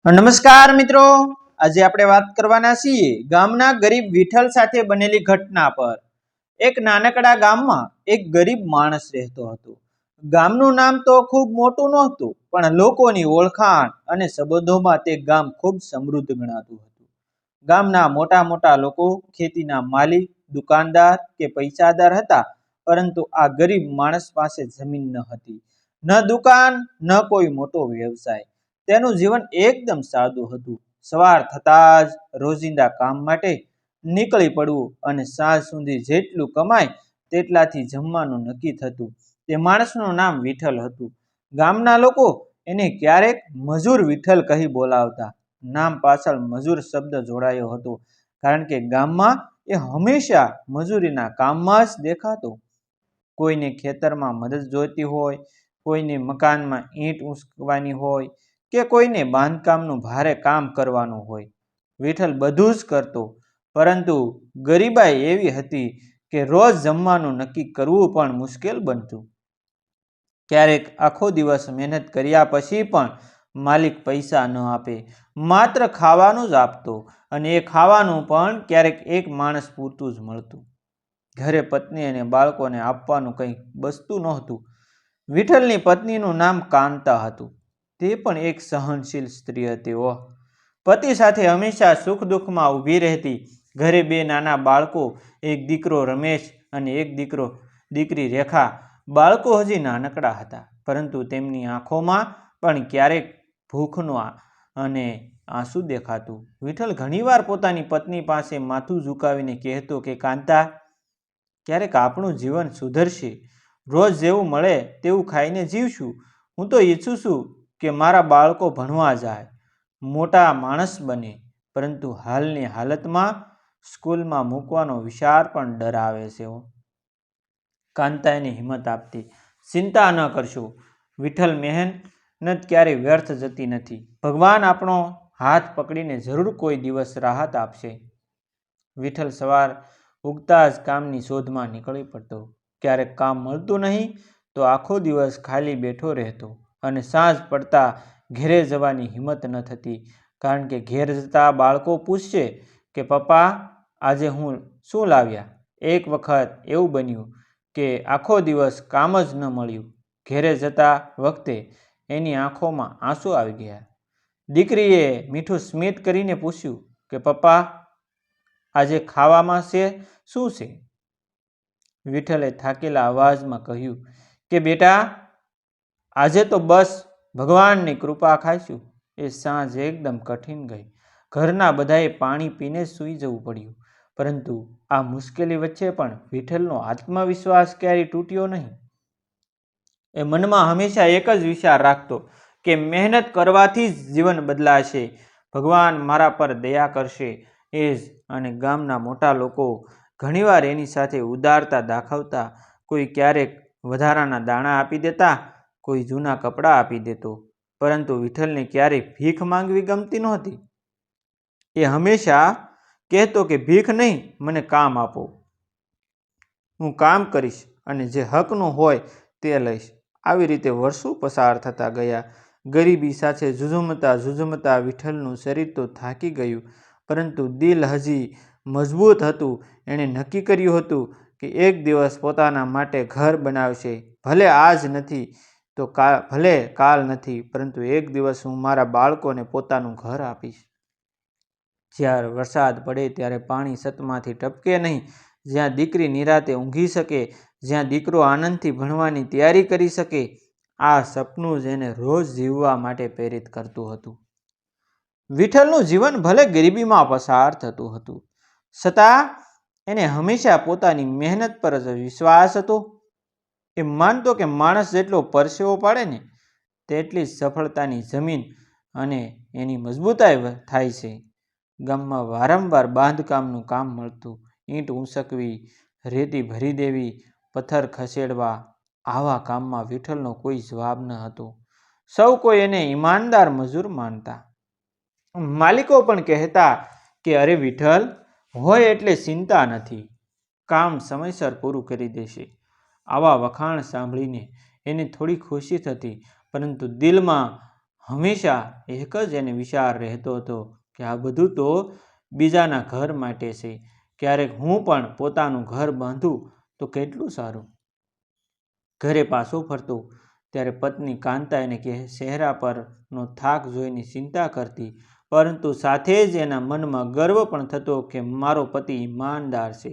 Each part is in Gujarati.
નમસ્કાર મિત્રો, આજે આપણે વાત કરવાના છીએ ગામના ગરીબ વિઠ્ઠલ સાથે બનેલી ઘટના પર। એક નાનકડા ગામમાં એક ગરીબ માણસ રહેતો હતો। ગામનું નામ તો ખૂબ મોટું નહોતું, પણ લોકોની ઓળખાણ અને સંબંધોમાં તે ગામ ખૂબ સમૃદ્ધ ગણાતું હતું। ગામના મોટા મોટા લોકો ખેતીના માલિક, દુકાનદાર કે પૈસાદાર હતા, પરંતુ આ ગરીબ માણસ પાસે જમીન ન હતી, ન દુકાન, ન કોઈ મોટો વ્યવસાય। તેનું જીવન એકદમ સાદું હતું। સવાર થતાં જ રોજિંદા કામ માટે નીકળી પડવું અને સાંજ સુધી જેટલું કમાય તેટલાથી જમવાનું નક્કી થતું। તે માણસનું નામ વિઠ્ઠલ હતું। ગામના લોકો એને ક્યારેક મજૂર વિઠ્ઠલ કહી બોલાવતા। નામ પાછળ મજૂર શબ્દ જોડાયો હતો, કારણ કે ગામમાં એ હંમેશા મજૂરીના કામમાં જ દેખાતો। કોઈને ખેતરમાં મદદ જોઈતી હોય, કોઈને મકાનમાં ઈંટ ઉંચકવાની હોય કે કોઈને બાંધકામનું ભારે કામ કરવાનું હોય, વિઠ્ઠલ બધું જ કરતો। પરંતુ ગરીબાઈ એવી હતી કે રોજ જમવાનું નક્કી કરવું પણ મુશ્કેલ બનતું। ક્યારેક આખો દિવસ મહેનત કર્યા પછી પણ માલિક પૈસા ન આપે, માત્ર ખાવાનું જ આપતો, અને એ ખાવાનું પણ ક્યારેક એક માણસ પૂરતું જ મળતું। ઘરે પત્ની અને બાળકોને આપવાનું કંઈ બચતું નહોતું। વિઠ્ઠલની પત્નીનું નામ કાંતા હતું। તે પણ એક સહનશીલ સ્ત્રી હતી। પતિ સાથે હંમેશા સુખ દુઃખમાં ઊભી રહેતી। ઘરે બે નાના બાળકો, એક દીકરો રમેશ અને એક દીકરી રેખા। બાળકો હજી નાનકડા હતા, પરંતુ તેમની આંખોમાં પણ ક્યારેક ભૂખનું અને આંસુ દેખાતું। વિઠ્ઠલ ઘણીવાર પોતાની પત્ની પાસે માથું ઝુકાવીને કહેતો કે કાંતા, ક્યારેક આપણું જીવન સુધરશે, રોજ જેવું મળે તેવું ખાઈને જીવશું। હું તો ઈચ્છું છું કે મારા બાળકો ભણવા જાય, મોટા માણસ બને, પરંતુ હાલની હાલતમાં સ્કૂલમાં મૂકવાનો વિચાર પણ ડરાવે છે। કાંતા એને હિંમત આપતી, ચિંતા ન કરશો વિઠ્ઠલ, મહેનત ક્યારેય વ્યર્થ જતી નથી। ભગવાન આપણો હાથ પકડીને જરૂર કોઈ દિવસ રાહત આપશે। વિઠ્ઠલ સવાર ઉગતા જ કામની શોધમાં નીકળી પડતો। ક્યારેક કામ મળતું નહીં તો આખો દિવસ ખાલી બેઠો રહેતો, અને સાંજ પડતા ઘેરે જવાની હિંમત ન થતી, કારણ કે ઘેર જતા બાળકો પૂછશે કે પપ્પા આજે શું લાવ્યા। એક વખત એવું બન્યું કે આખો દિવસ કામ જ ન મળ્યું। ઘેરે જતા વખતે એની આંખોમાં આંસુ આવી ગયા। દીકરીએ મીઠું સ્મિત કરીને પૂછ્યું કે પપ્પા આજે ખાવામાં શું છે। વિઠ્ઠલે થાકેલા અવાજમાં કહ્યું કે બેટા, આજે તો બસ ભગવાનની કૃપા ખાઈશું। એ સાંજ એકદમ કઠિન ગઈ। ઘરના બધાએ પાણી પીને સૂઈ જવું પડ્યું, પરંતુ આ મુશ્કેલી વચ્ચે પણ વિઠ્ઠલનો આત્મવિશ્વાસ ક્યારેય તૂટ્યો નહીં। એ મનમાં હંમેશા એક જ વિચાર રાખતો કે મહેનત કરવાથી જ જીવન બદલાશે, ભગવાન મારા પર દયા કરશે એ જ। અને ગામના મોટા લોકો ઘણીવાર એની સાથે ઉદારતા દાખવતા। કોઈ ક્યારેક વધારાના દાણા આપી દેતા, કોઈ જૂના કપડાં આપી દેતો, પરંતુ વિઠ્ઠલને ક્યારેય ભીખ માંગવી ગમતી નહોતી। એ હંમેશા કહેતો કે ભીખ નહીં, મને કામ આપો, હું કામ કરીશ અને જે હકનું હોય તે લઈશ। આવી રીતે વર્ષો પસાર થતા ગયા। ગરીબી સાથે ઝૂઝમતા વિઠ્ઠલનું શરીર તો થાકી ગયું, પરંતુ દિલ હજી મજબૂત હતું। એણે નક્કી કર્યું હતું કે એક દિવસ પોતાના માટે ઘર બનાવશે। ભલે આજ નથી તો ભલે કાલ નથી, પરંતુ એક દિવસ હું મારા બાળકોને પોતાનું ઘર આપીશ, જ્યારે વરસાદ પડે ત્યારે પાણી છતમાંથી ટપકે નહીં, જ્યાં દીકરી નિરાંતે ઊંઘી શકે, જ્યાં દીકરો આનંદથી ભણવાની તૈયારી કરી શકે। આ સપનું જ એને રોજ જીવવા માટે પ્રેરિત કરતું હતું। વિઠ્ઠલનું જીવન ભલે ગરીબીમાં પસાર થતું હતું, છતાં એને હંમેશા પોતાની મહેનત પર જ વિશ્વાસ હતો। એ માનતો કે માણસ જેટલો પરસેવો પાડે ને તેટલી જ સફળતાની જમીન અને એની મજબૂતાઈ થાય છે। ગામમાં વારંવાર બાંધકામનું કામ મળતું। ઈંટ ઉંચકવી, રેતી ભરી દેવી, પથ્થર ખસેડવા, આવા કામમાં વિઠ્ઠલનો કોઈ જવાબ ન હતો। સૌ કોઈ એને ઈમાનદાર મજૂર માનતા। માલિકો પણ કહેતા કે અરે વિઠ્ઠલ હોય એટલે ચિંતા નથી, કામ સમયસર પૂરું કરી દેશે। આવા વખાણ સાંભળીને એને થોડી ખુશી થતી, પરંતુ દિલમાં હંમેશા એક જ એને વિચાર રહેતો હતો કે આ બધું તો બીજાના ઘર માટે છે, ક્યારેક હું પણ પોતાનું ઘર બાંધું તો કેટલું સારું. ઘરે પાછો ફરતો ત્યારે પત્ની કાંતા એને ચહેરા પરનો થાક જોઈને ચિંતા કરતી, પરંતુ સાથે જ એના મનમાં ગર્વ પણ થતો કે મારો પતિ ઈમાનદાર છે,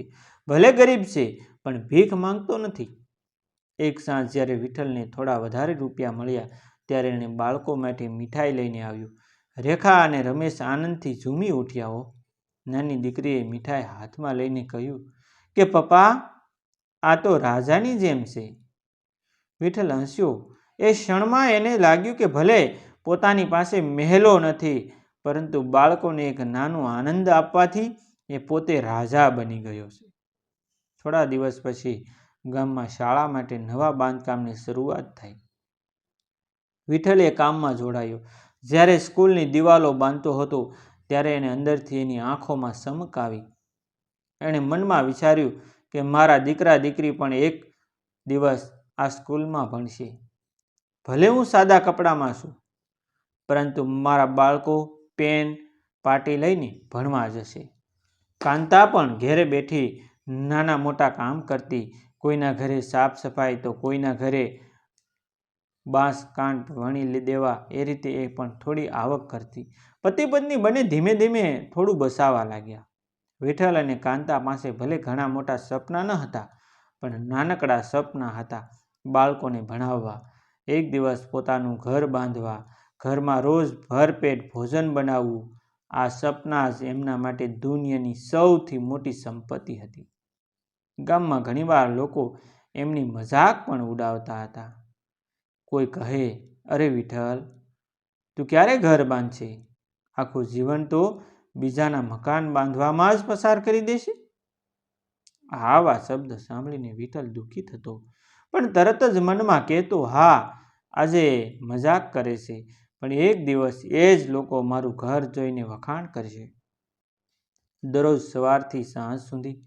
ભલે ગરીબ છે પણ ભીખ માંગતો નથી. એક સાંજ જ્યારે વિઠ્ઠલને થોડા વધારે રૂપિયા મળ્યા ત્યારે એણે બાળકો માટે મીઠાઈ લઈને આવ્યું. રેખા અને રમેશ આનંદથી ઝૂમી ઉઠ્યા. હો, નાની દીકરીએ મીઠાઈ હાથમાં લઈને કહ્યું કે પપ્પા, આ તો રાજાની જેમ છે. વિઠ્ઠલ હસ્યો. એ ક્ષણમાં એને લાગ્યું કે ભલે પોતાની પાસે મહેલો નથી, પરંતુ બાળકોને એક નાનો આનંદ આપવાથી એ પોતે રાજા બની ગયો છે. થોડા દિવસ પછી ગામમાં શાળા માટે નવા બાંધકામની શરૂઆત થઈ. વિઠ્ઠલ એ કામમાં જોડાયો. જ્યારે સ્કૂલની દિવાલો બાંધતો હતો ત્યારે એને અંદરથી એની આંખોમાં ચમક આવી. એણે મનમાં વિચાર્યું કે મારા દીકરા દીકરી પણ એક દિવસ આ સ્કૂલમાં ભણશે. ભલે હું સાદા કપડામાં છું, પરંતુ મારા બાળકો પેન પાટી લઈને ભણવા જશે. કાંતા પણ ઘેરે બેઠી નાના મોટા કામ કરતી. કોઈના ઘરે સાફ સફાઈ તો કોઈના ઘરે બાંસ કાંટ વણી દેવા. એ રીતે એ પણ થોડી આવક કરતી. પતિ પત્ની બંને ધીમે ધીમે થોડું બસાવવા લાગ્યા. વિઠ્ઠલ અને કાંતા પાસે ભલે ઘણા મોટા સપના ન હતા, પણ નાનકડા સપના હતા. બાળકોને ભણાવવા, એક દિવસ પોતાનું ઘર બાંધવા, ઘરમાં રોજ ભરપેટ ભોજન બનાવવું. આ સપના જ એમના માટે દુનિયાની સૌથી મોટી સંપત્તિ હતી. ગામમાં ઘણીવાર લોકો એમની મજાક પણ ઉડાવતા હતા. કોઈ કહે, અરે વિઠ્ઠલ, તું ક્યારે ઘર બાંધશે? આખું જીવન તો બીજાના મકાન બાંધવામાં જ પસાર કરી દેશે. આવા શબ્દ સાંભળીને વિઠ્ઠલ દુઃખી થતો, પણ તરત જ મનમાં કહેતો, હા, આજે મજાક કરે છે, પણ એક દિવસ એ જ લોકો મારું ઘર જોઈને વખાણ કરશે. દરરોજ સવારથી સાંજ સુધી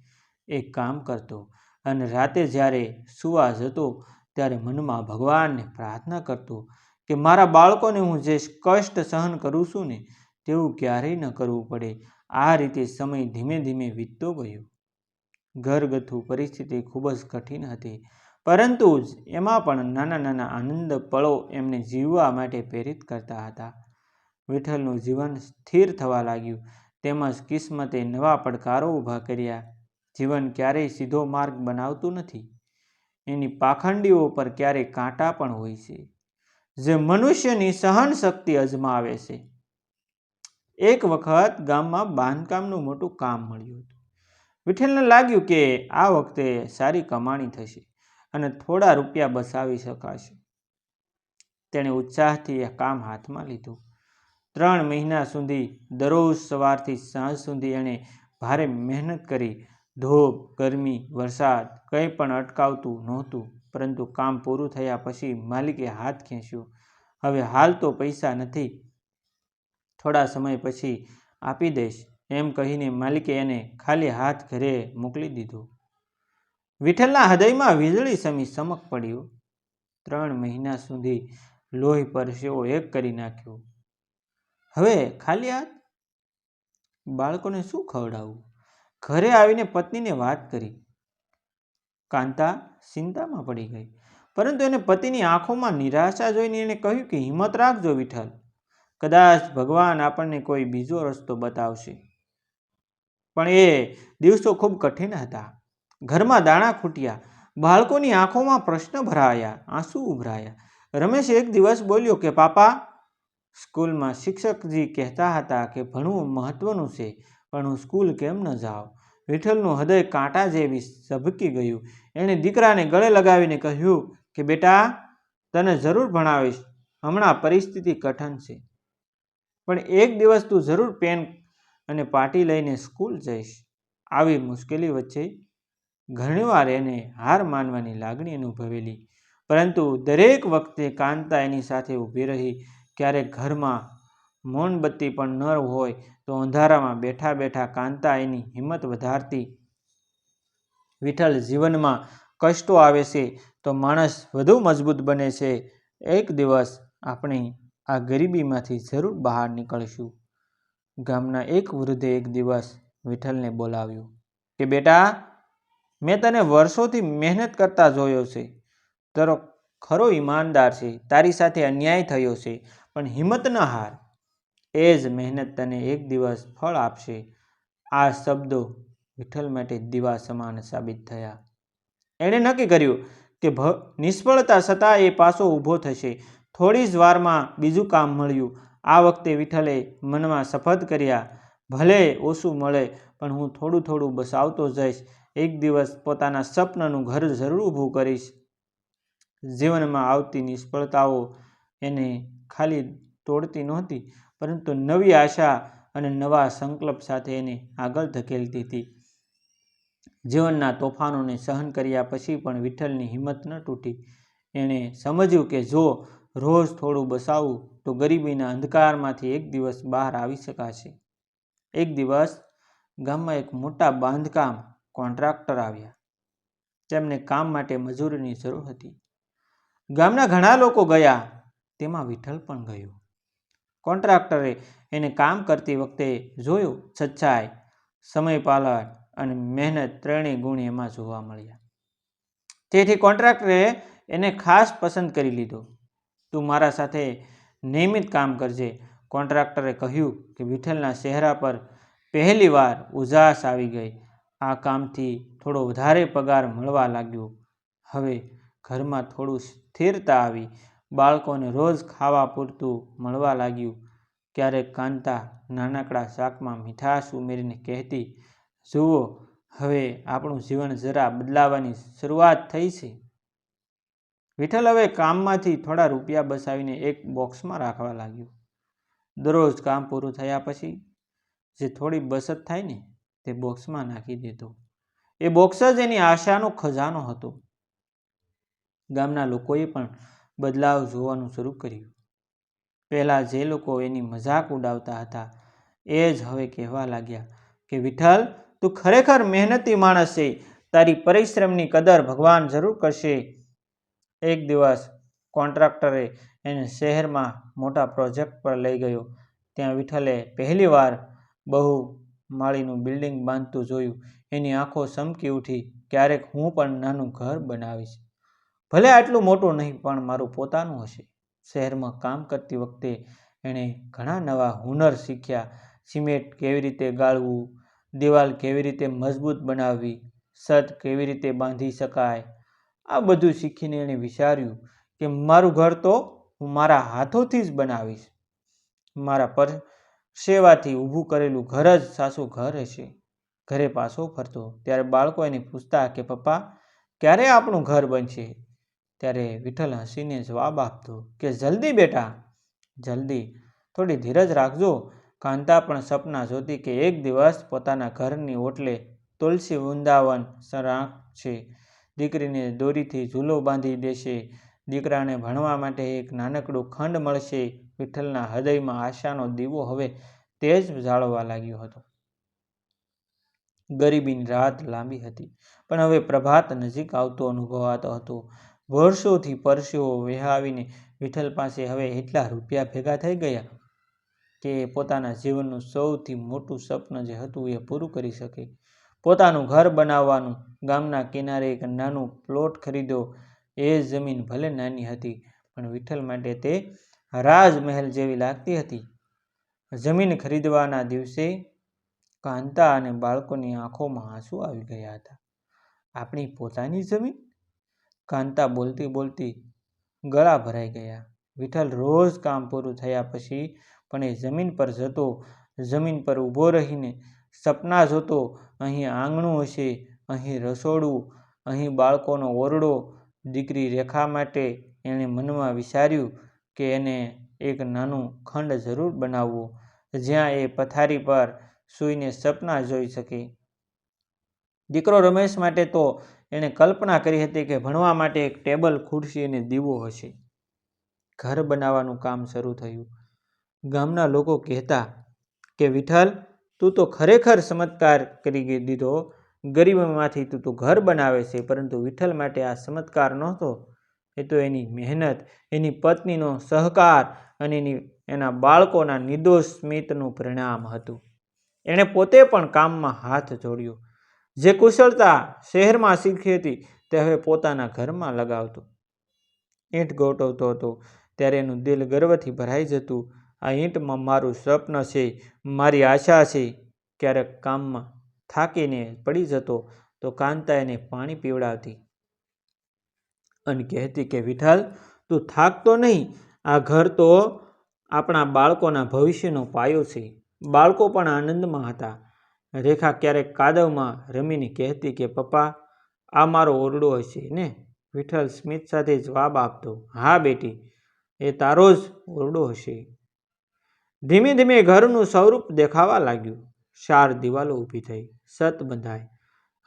એક કામ કરતો અને રાતે જ્યારે સૂવા જતો ત્યારે મનમાં ભગવાનને પ્રાર્થના કરતો કે મારા બાળકોને હું જે કષ્ટ સહન કરું છું ને તેવું ક્યારેય ન કરવું પડે. આ રીતે સમય ધીમે ધીમે વીતતો ગયો. ઘરગથ્થુ પરિસ્થિતિ ખૂબ જ કઠિન હતી, પરંતુ એમાં પણ નાના નાના આનંદ પળો એમને જીવવા માટે પ્રેરિત કરતા હતા. વિઠ્ઠલનું જીવન સ્થિર થવા લાગ્યું, તેમજ કિસ્મતે નવા પડકારો ઊભા કર્યા. જીવન ક્યારેય સીધો માર્ગ બનાવતું નથી. એની પાખંડીઓ પર ક્યારેક કાંટા પણ હોય છે, જે મનુષ્યની સહન શક્તિ અજમાવે છે. એક વખત ગામમાં બાંધકામનું મોટું કામ મળ્યું હતું. વિઠ્ઠલને લાગ્યું કે આ વખતે સારી કમાણી થશે અને થોડા રૂપિયા બચાવી શકાશે. તેણે ઉત્સાહથી આ કામ હાથમાં લીધું. 3 મહિના સુધી દરરોજ સવારથી સાંજ સુધી એણે ભારે મહેનત કરી. ધૂપ, ગરમી, વરસાદ કંઈ પણ અટકાવતું નહોતું. પરંતુ કામ પૂરું થયા પછી માલિકે હાથ ખેંચ્યો. હવે હાલ તો પૈસા નથી, થોડા સમય પછી આપી દઈશ, એમ કહીને માલિકે એને ખાલી હાથ ઘરે મોકલી દીધો. વિઠ્ઠલના હૃદયમાં વીજળી સમી ચમક પડ્યો. 3 મહિના સુધી લોહી પરસેવો એક કરી નાખ્યો. હવે ખાલી હાથ? બાળકોને શું ખવડાવવું? ઘરે આવીને પત્નીને વાત કરી. કાંતા ચિંતામાં પડી ગઈ, પરંતુ એને પતિની આંખોમાં નિરાશા જોઈને એણે કહ્યું કે હિંમત રાખજો વિઠ્ઠલ, કદાચ ભગવાન આપણને કોઈ બીજો રસ્તો બતાવશે. પણ એ દિવસો ખૂબ કઠિન હતા. ઘરમાં દાણા ખૂટ્યા, બાળકોની આંખોમાં પ્રશ્ન ભરાયા, આંસુ ઉભરાયા. રમેશ એક દિવસ બોલ્યો કે પાપા, સ્કૂલમાં શિક્ષકજી કહેતા હતા કે ભણવું મહત્વનું છે, પણ હું સ્કૂલ કેમ ન જાઉં? વિઠ્ઠલનું હૃદય કાંટા જેવી ઝબકી ગયું. એણે દીકરાને ગળે લગાવીને કહ્યું કે બેટા, તને જરૂર ભણાવીશ, હમણાં પરિસ્થિતિ કઠિન છે, પણ એક દિવસ તું જરૂર પેન અને પાટી લઈને સ્કૂલ જઈશ. આવી મુશ્કેલી વચ્ચે ઘણીવાર એને હાર માનવાની લાગણી અનુભવેલી, પરંતુ દરેક વખતે કાંતા એની સાથે ઊભી રહી. ક્યારેક ઘરમાં મોમબત્તી પણ ન હોય તો અંધારામાં બેઠા બેઠા કાંતા એની હિંમત વધારતી. વિઠ્ઠલ, જીવનમાં કષ્ટો આવે છે તો માણસ વધુ મજબૂત બને છે. એક દિવસ આપણી આ ગરીબીમાંથી જરૂર બહાર નીકળશું. ગામના એક વૃદ્ધે એક દિવસ વિઠ્ઠલને બોલાવ્યો કે બેટા, મેં તને વર્ષોથી મહેનત કરતા જોયો છે. તારો ખરો ઈમાનદાર છે. તારી સાથે અન્યાય થયો છે, પણ હિંમત ન હાર. એ જ મહેનત તને એક દિવસ ફળ આપશે. આ શબ્દો વિઠ્ઠલ માટે દીવા સમાન સાબિત થયા. એણે નક્કી કર્યું કે નિષ્ફળતા છતાં એ પાછો ઊભો થશે. થોડી જ વારમાં બીજું કામ મળ્યું. આ વખતે વિઠ્ઠલે મનમાં શપથ કર્યા, ભલે ઓછું મળે પણ હું થોડું થોડું બસાવતો જઈશ. એક દિવસ પોતાના સપનાનું ઘર જરૂર ઊભું કરીશ. જીવનમાં આવતી નિષ્ફળતાઓ એને ખાલી તોડતી નહોતી, પરંતુ નવી આશા અને નવા સંકલ્પ સાથે એને આગળ ધકેલતી હતી. જીવનના તોફાનોને સહન કર્યા પછી પણ વિઠ્ઠલની હિંમત ન તૂટી. એણે સમજ્યું કે જો રોજ થોડું બસાવું તો ગરીબીના અંધકારમાંથી એક દિવસ બહાર આવી શકાશે. એક દિવસ ગામમાં એક મોટા બાંધકામ કોન્ટ્રાક્ટર આવ્યા. તેમને કામ માટે મજૂરીની જરૂર હતી. ગામના ઘણા લોકો ગયા, તેમાં વિઠ્ઠલ પણ ગયો. કોન્ટ્રાક્ટરે એને કામ કરતી વખતે જોયું. સચ્ચાઈ, સમયપાલન અને મહેનત ત્રણેય ગુણ એમાં જોવા મળ્યા. તેથી કોન્ટ્રાક્ટરે એને ખાસ પસંદ કરી લીધો. તું મારા સાથે નિયમિત કામ કરજે. કોન્ટ્રાક્ટરે કહ્યું કે વિઠ્ઠલના ચહેરા પર પહેલી વાર ઉજાસ આવી ગઈ. આ કામથી થોડો વધારે પગાર મળવા લાગ્યો. હવે ઘરમાં થોડું સ્થિરતા આવી. બાળકોને રોજ ખાવા પૂરતું મળવા લાગ્યું. ક્યારેક કાંતા નાનકડા શાકમાં મીઠાશ ઉમેરીને કહેતી, જુઓ, હવે આપણું જીવન જરા બદલાવાની શરૂઆત થઈ છે. વિઠ્ઠલ હવે કામમાંથી થોડા રૂપિયા બચાવીને એક બોક્સમાં રાખવા લાગ્યો. દરરોજ કામ પૂરું થયા પછી જે થોડી બચત થાય ને તે બોક્સમાં નાખી દેતો. એ બોક્સ જ એની આશાનો ખજાનો હતો. ગામના લોકોએ પણ બદલાવ જોવાનું શરૂ કર્યું. પહેલાં જે લોકો એની મજાક ઉડાવતા હતા એ જ હવે કહેવા લાગ્યા કે વિઠ્ઠલ, તું ખરેખર મહેનતી માણસ છે. તારી પરિશ્રમની કદર ભગવાન જરૂર કરશે. એક દિવસ કોન્ટ્રાક્ટરે એને શહેરમાં મોટા પ્રોજેક્ટ પર લઈ ગયો. ત્યાં વિઠ્ઠલે પહેલી વાર બહુ માળીનું બિલ્ડિંગ બાંધતું જોયું. એની આંખો ચમકી ઉઠી. ક્યારેક હું પણ નાનું ઘર બનાવીશ. ભલે આટલું મોટું નહીં, પણ મારું પોતાનું હશે. શહેરમાં કામ કરતી વખતે એણે ઘણા નવા હુનર શીખ્યા. સિમેન્ટ કેવી રીતે ગાળવું, દિવાલ કેવી રીતે મજબૂત બનાવવી, છત કેવી રીતે બાંધી શકાય. આ બધું શીખીને એણે વિચાર્યું કે મારું ઘર તો હું મારા હાથોથી જ બનાવીશ. મારા પરસેવાથી ઊભું કરેલું ઘર જ સાચું ઘર હશે. ઘરે પાછો ફરતો ત્યારે બાળકો એને પૂછતા કે પપ્પા, ક્યારે આપણું ઘર બનશે? ત્યારે વિઠ્ઠલ હસીને જવાબ આપતો કે જલ્દી બેટા, જલ્દી. થોડી ધીરજ રાખજો. કાંતા પણ સપના જોતી કે એક દિવસ પોતાના ઘરની ઓટલે તુલસી વૃંદાવન રાખશે. દીકરીને દોરીથી ઝૂલો બાંધી દેશે. દીકરાને ભણવા માટે એક નાનકડું ખંડ મળશે. વિઠ્ઠલના હૃદયમાં આશાનો દીવો હવે તેજ જાળવા લાગ્યો હતો. ગરીબીની રાત લાંબી હતી, પણ હવે પ્રભાત નજીક આવતો અનુભવાતો હતો. વર્ષોથી પરસેવો વહાવીને વિઠ્ઠલ પાસે હવે એટલા રૂપિયા ભેગા થઈ ગયા કે પોતાના જીવનનું સૌથી મોટું સ્વપ્ન જે હતું એ પૂરું કરી શકે. પોતાનું ઘર બનાવવાનું. ગામના કિનારે એક નાનું પ્લોટ ખરીદ્યો. એ જમીન ભલે નાની હતી, પણ વિઠ્ઠલ માટે તે રાજમહેલ જેવી લાગતી હતી. જમીન ખરીદવાના દિવસે કાંતા અને બાળકોની આંખોમાં આંસુ આવી ગયા હતા. આપણી પોતાની જમીન? કાંતા બોલતી બોલતી ગળા ભરાઈ ગયા. વિઠ્ઠલ રોજ કામ પૂરું થયા પછી પણ એ જમીન પર જતો. જમીન પર ઊભો રહીને સપના જોતો. અહીં આંગણું હશે, અહીં રસોડું, અહીં બાળકોનો ઓરડો. દીકરી રેખા માટે એણે મનમાં વિચાર્યું કે એને એક નાનું ખંડ જરૂર બનાવવું, જ્યાં એ પથારી પર સૂઈને સપના જોઈ શકે. દીકરો રમેશ માટે તો એણે કલ્પના કરી હતી કે ભણવા માટે એક ટેબલ, ખુરશી અને દીવો હશે. ઘર બનાવવાનું કામ શરૂ થયું. ગામના લોકો કહેતા કે વિઠ્ઠલ, તું તો ખરેખર ચમત્કાર કરી દીધો. ગરીબીમાંથી તું તો ઘર બનાવે છે. પરંતુ વિઠ્ઠલ માટે આ ચમત્કાર નહોતો. એ તો એની મહેનત, એની પત્નીનો સહકાર અને એના બાળકોના નિર્દોષ સ્મિતનું પરિણામ હતું. એણે પોતે પણ કામમાં હાથ જોડ્યો. જે કુશળતા શહેરમાં શીખી હતી તે હવે પોતાના ઘરમાં લગાવતો. ઈંટ ગોઠવતો હતો ત્યારે એનું દિલ ગર્વથી ભરાઈ જતું. આ ઈંટમાં મારું સ્વપ્ન છે, મારી આશા છે. ક્યારેક કામમાં થાકીને પડી જતો તો કાંતા એને પાણી પીવડાવતી અને કહેતી કે વિઠ્ઠલ, તું થાકતો નહીં, આ ઘર તો આપણા બાળકોના ભવિષ્યનો પાયો છે. બાળકો પણ આનંદમાં હતા. રેખા ક્યારેક કાદવમાં રમીને કહેતી કે પપ્પા, આ મારો ઓરડો હશે ને? વિઠ્ઠલ સ્મિત સાથે જવાબ આપતો, હા બેટી, એ તારો જ ઓરડો હશે. ધીમે ધીમે ઘરનું સ્વરૂપ દેખાવા લાગ્યું. 4 દિવાલો ઊભી થઈ, છત બંધાઈ.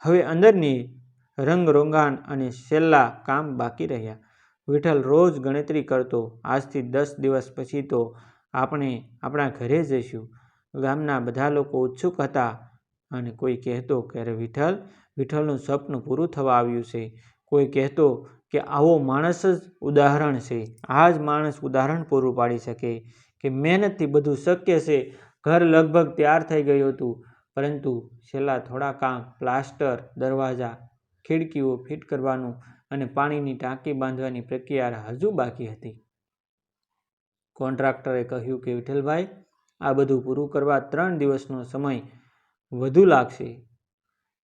હવે અંદરની રંગરોગાન અને છેલ્લા કામ બાકી રહ્યા. વિઠ્ઠલ રોજ ગણતરી કરતો, આજથી 10 દિવસ પછી તો આપણે આપણા ઘરે જઈશું. ગામના બધા લોકો ઉત્સુક હતા અને કોઈ કહેતો કે અરે વિઠ્ઠલનું સપનું પૂરું થવા આવ્યું છે. કોઈ કહેતો કે આવો માણસ જ ઉદાહરણ છે. આ જ માણસ ઉદાહરણ પૂરું પાડી શકે કે મહેનતથી બધું શક્ય છે. ઘર લગભગ તૈયાર થઈ ગયું હતું, પરંતુ છેલ્લા થોડા કામ, પ્લાસ્ટર, દરવાજા, ખિડકીઓ ફિટ કરવાનું અને પાણીની ટાંકી બાંધવાની પ્રક્રિયા હજુ બાકી હતી. કોન્ટ્રાક્ટરે કહ્યું કે વિઠ્ઠલભાઈ, આ બધું પૂરું કરવા 3 દિવસનો સમય વધુ લાગશે.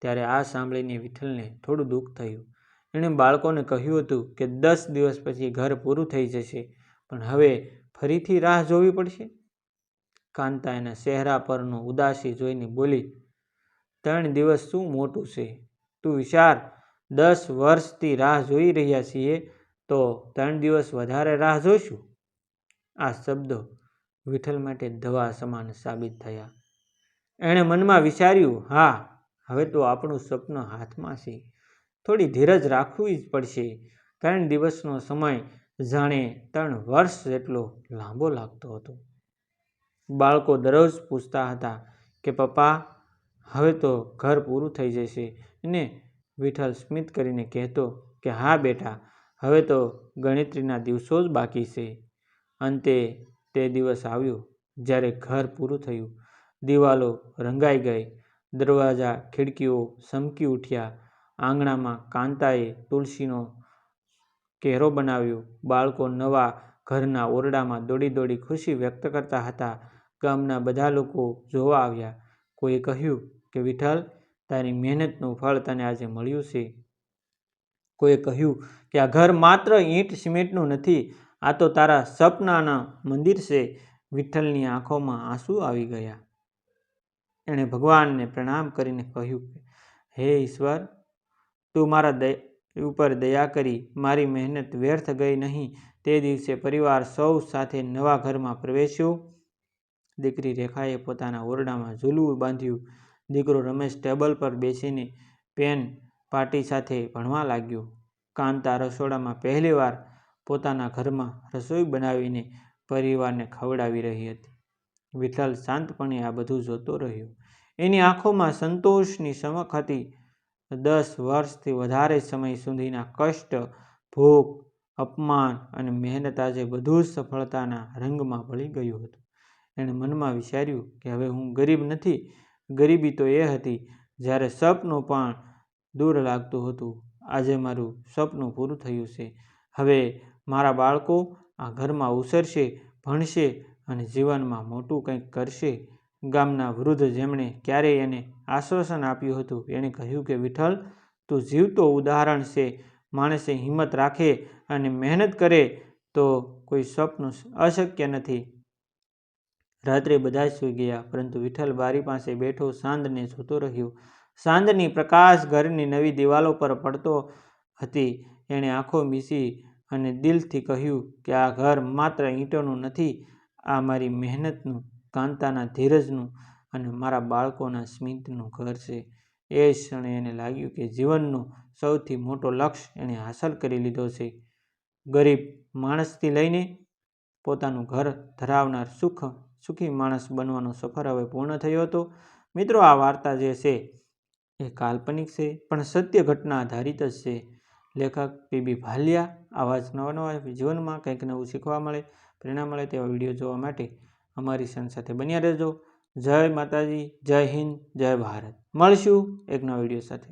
ત્યારે આ સાંભળીને વિઠ્ઠલને થોડું દુઃખ થયું. એણે બાળકોને કહ્યું હતું કે 10 દિવસ પછી ઘર પૂરું થઈ જશે, પણ હવે ફરીથી રાહ જોવી પડશે. કાંતા એના ચહેરા પરનો ઉદાસી જોઈને બોલી, 3 દિવસ શું મોટું છે? તું વિચાર, 10 વર્ષથી રાહ જોઈ રહ્યા છીએ તો 3 દિવસ વધારે રાહ જોઈશું. આ શબ્દો વિઠ્ઠલ માટે દવા સમાન સાબિત થયા. એણે મનમાં વિચાર્યું, હા, હવે તો આપણું સપનું હાથમાં છે. થોડી ધીરજ રાખવી જ પડશે. 3 દિવસનો સમય જાણે 3 વર્ષ જેટલો લાંબો લાગતો હતો. બાળકો દરરોજ પૂછતા હતા કે પપ્પા, હવે તો ઘર પૂરું થઈ જશે ને? વિઠ્ઠલ સ્મિત કરીને કહેતો કે હા બેટા, હવે તો ગણતરીના દિવસો જ બાકી છે. અંતે તે દિવસ આવ્યો જ્યારે ઘર પૂરું થયું. દિવાલો રંગાઈ ગઈ, દરવાજા ખિડકીઓ ચમકી ઉઠ્યા. આંગણામાં કાંતાએ તુલસીનો કેરો બનાવ્યો. બાળકો નવા ઘરના ઓરડામાં દોડી દોડી ખુશી વ્યક્ત કરતા હતા. ગામના બધા લોકો જોવા આવ્યા. કોઈએ કહ્યું કે વિઠ્ઠલ, તારી મહેનતનું ફળ તને આજે મળ્યું છે. કોઈએ કહ્યું કે આ ઘર માત્ર ઈંટ સિમેન્ટનું નથી, આ તો તારા સપનાના મંદિર છે. વિઠ્ઠલની આંખોમાં આંસુ આવી ગયા. એણે ભગવાનને પ્રણામ કરીને કહ્યું કે હે ઈશ્વર, તું મારા ઉપર દયા કરી, મારી મહેનત વ્યર્થ ગઈ નહીં. તે દિવસે પરિવાર સૌ સાથે નવા ઘરમાં પ્રવેશ્યો. દીકરી રેખાએ પોતાના ઓરડામાં ઝૂલું બાંધ્યું. દીકરો રમેશ ટેબલ પર બેસીને પેન પાટી સાથે ભણવા લાગ્યો. કાંતા રસોડામાં પહેલીવાર પોતાના ઘરમાં રસોઈ બનાવીને પરિવારને ખવડાવી રહી હતી. વિઠ્ઠલ શાંતપણે આ બધું જોતો રહ્યો. એની આંખોમાં સંતોષની ચમક હતી. 10 વર્ષથી વધારે સમય સુધીના કષ્ટ, ભૂખ, અપમાન અને મહેનત આજે બધું જ સફળતાના રંગમાં ભળી ગયું હતું. એણે મનમાં વિચાર્યું કે હવે હું ગરીબ નથી. ગરીબી તો એ હતી જ્યારે સપનું પણ દૂર લાગતું હતું. આજે મારું સપનું પૂરું થયું છે. હવે મારા બાળકો આ ઘરમાં ઉછરશે, ભણશે અને જીવનમાં મોટું કંઈક કરશે. ગામના વૃદ્ધ જેમણે ક્યારેય એને આશ્વાસન આપ્યું હતું, એણે કહ્યું કે વિઠ્ઠલ, તું જીવતો ઉદાહરણ છે. માણસે હિંમત રાખે અને મહેનત કરે તો કોઈ સપનું અશક્ય નથી. રાત્રે બધા સૂઈ ગયા, પરંતુ વિઠ્ઠલ બારી પાસે બેઠો ચાંદને જોતો રહ્યો. ચાંદની પ્રકાશ ઘરની નવી દિવાલો પર પડતો હતી. એણે આંખો મીચી અને દિલથી કહ્યું કે આ ઘર માત્ર ઈંટોનું નથી, આ મારી મહેનતનું, કાંતાના ધીરજનું અને મારા બાળકોના સ્મિતનું ઘર છે. એ ક્ષણે એને લાગ્યું કે જીવનનો સૌથી મોટો લક્ષ્ય એણે હાંસલ કરી લીધો છે. ગરીબ માણસથી લઈને પોતાનું ઘર ધરાવનાર સુખી માણસ બનવાનો સફર હવે પૂર્ણ થયો હતો. મિત્રો, આ વાર્તા જે છે એ કાલ્પનિક છે, પણ સત્ય ઘટના આધારિત જ છે. લેખક પી.બી. ભાલિયા. આવા જ નવા જીવનમાં કંઈક નવું શીખવા મળે. પ્રેરણા મળે તેવા વિડીયો જોવા માટે અમારી ચેનલ સાથે બન્યા રહેજો. જય માતાજી, જય હિન્દ, જય ભારત. મળશું એક નવા વિડીયો સાથે.